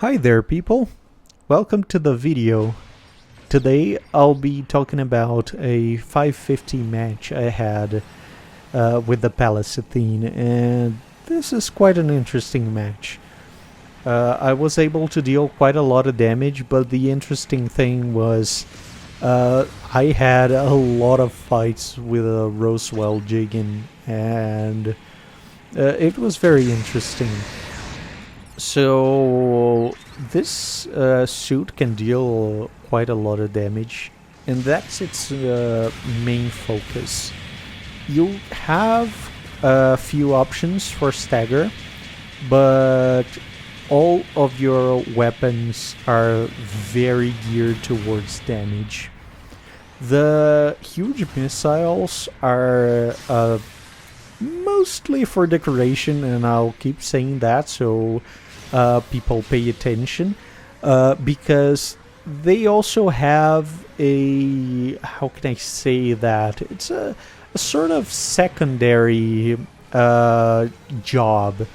Hi there people, welcome to the video. Today I'll be talking about a 550 match I had with the Palace Athene, and this is quite an interesting match. I was able to deal quite a lot of damage, but the interesting thing was I had a lot of fights with a Roswell Jegan, and it was very interesting. So this suit can deal quite a lot of damage, and that's its main focus. You have a few options for stagger, but all of your weapons are very geared towards damage. The huge missiles are mostly for decoration, and I'll keep saying that so people pay attention, because they also have a, how can I say that, it's a sort of secondary job.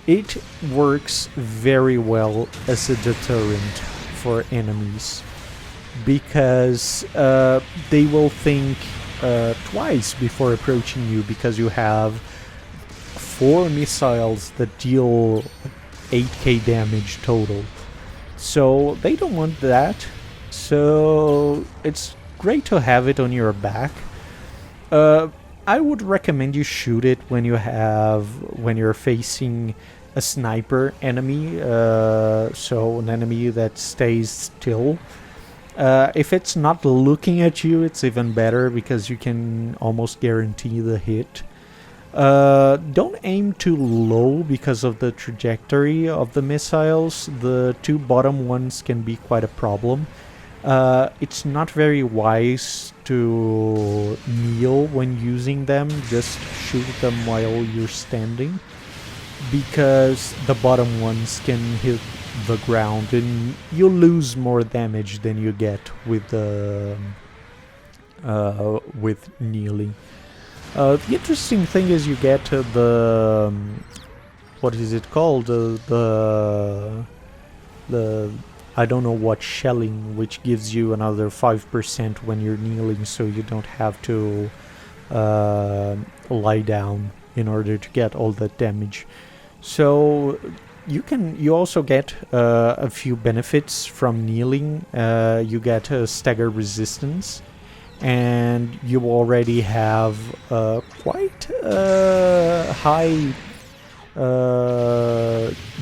It works very well as a deterrent for enemies, because they will think twice before approaching you, because you have 4 missiles that deal 8k damage total. So they don't want that. So it's great to have it on your back. I would recommend you shoot it when you're facing a sniper enemy, so an enemy that stays still. If it's not looking at you, it's even better, because you can almost guarantee the hit. Don't aim too low because of the trajectory of the missiles. The 2 bottom ones can be quite a problem. It's not very wise to kneel when using them. Just shoot them while you're standing, because the bottom ones can hit the ground and you lose more damage than you get with kneeling. The interesting thing is you get the what is it called, the I don't know what shelling, which gives you another 5% when you're kneeling, so you don't have to lie down in order to get all that damage. So you also get a few benefits from kneeling. You get stagger resistance, and you already have quite high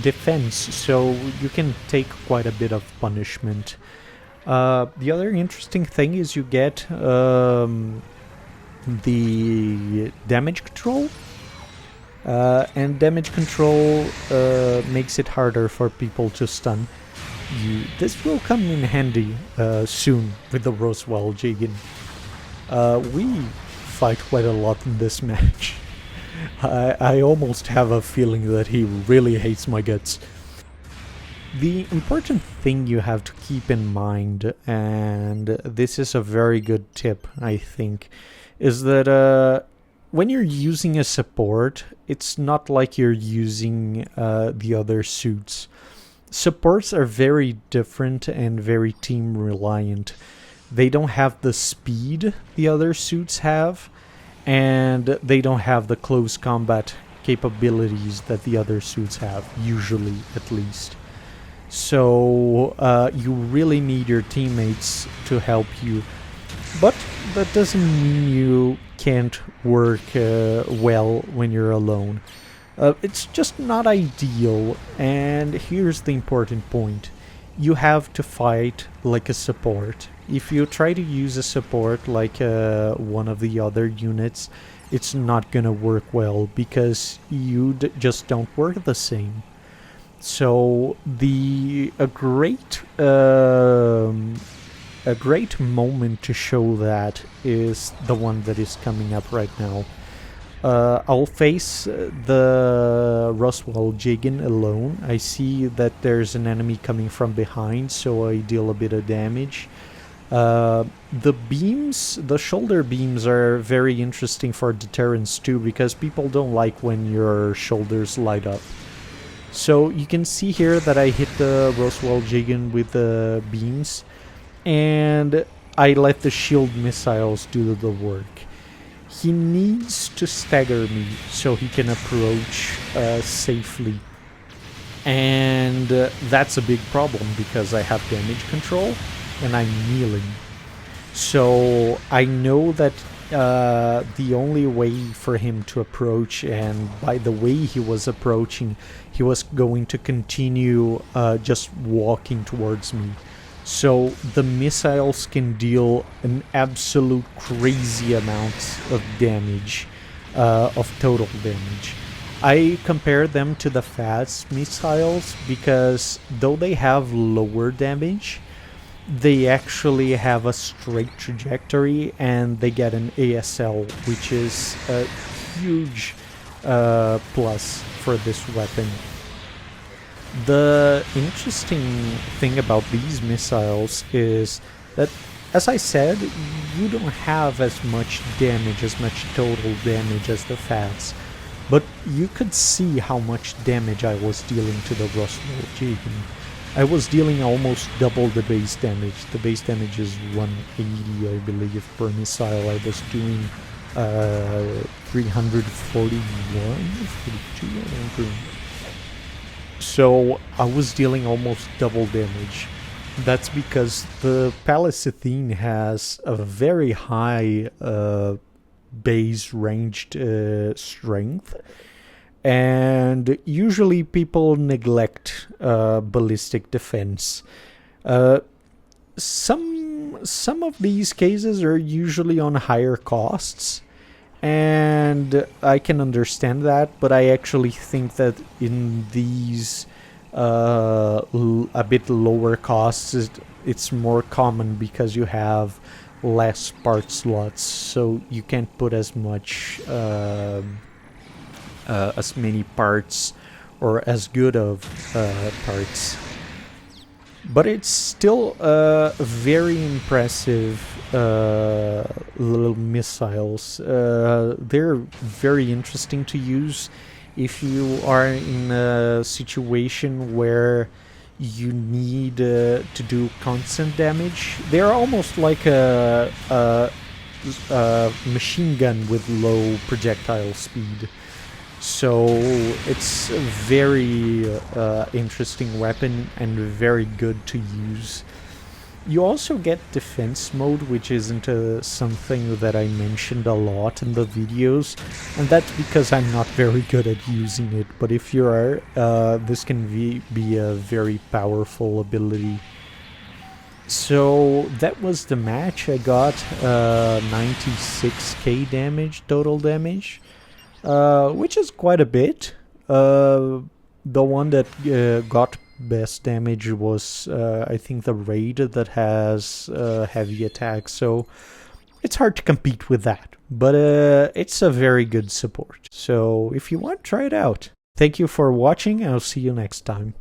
defense, so you can take quite a bit of punishment. The other interesting thing is you get the damage control. And damage control makes it harder for people to stun you. This will come in handy soon with the Roswell Jegan. We fight quite a lot in this match. I almost have a feeling that he really hates my guts. The important thing you have to keep in mind, and this is a very good tip, I think, is that when you're using a support, it's not like you're using the other suits. Supports are very different and very team reliant. They don't have the speed the other suits have, and they don't have the close combat capabilities that the other suits have, usually at least. So you really need your teammates to help you. But that doesn't mean you can't work well when you're alone. It's just not ideal, and here's the important point. You have to fight like a support. If you try to use a support like one of the other units, it's not gonna work well, because you just don't work the same. So a great moment to show that is the one that is coming up right now. I'll face the Roswell Jegan alone. I see that there's an enemy coming from behind, so I deal a bit of damage. The beams, the shoulder beams, are very interesting for deterrence too, because people don't like when your shoulders light up. So you can see here that I hit the Roswell Jegan with the beams, and I let the shield missiles do the work. He needs to stagger me so he can approach safely. And that's a big problem because I have damage control and I'm kneeling. So I know that the only way for him to approach, and by the way he was approaching, he was going to continue just walking towards me. So the missiles can deal an absolute crazy amount of damage, of total damage. I compare them to the fast missiles because though they have lower damage, they actually have a straight trajectory and they get an ASL, which is a huge plus for this weapon. The interesting thing about these missiles is that, as I said, you don't have as much damage, as much total damage as the FATs, but you could see how much damage I was dealing to the Roswell Jegan. I was dealing almost double the base damage. The base damage is 180, I believe, per missile. I was doing 341, 42, I don't remember. So I was dealing almost double damage. That's because the Palace Athene has a very high base ranged strength, and usually people neglect ballistic defense. Some of these cases are usually on higher costs, and I can understand that, but I actually think that in these a bit lower costs, it's more common because you have less part slots, so you can't put as much as many parts or as good of parts. But it's still very impressive little missiles. They're very interesting to use if you are in a situation where you need to do constant damage. They're almost like a machine gun with low projectile speed. So it's a very interesting weapon and very good to use. You also get defense mode, which isn't something that I mentioned a lot in the videos, and that's because I'm not very good at using it, but if you are, this can be a very powerful ability. So that was the match. I got 96k damage, total damage, which is quite a bit. The one that got best damage was I think the raid that has heavy attack, so it's hard to compete with that, but it's a very good support. So if you want, try it out. Thank you for watching, and I'll see you next time.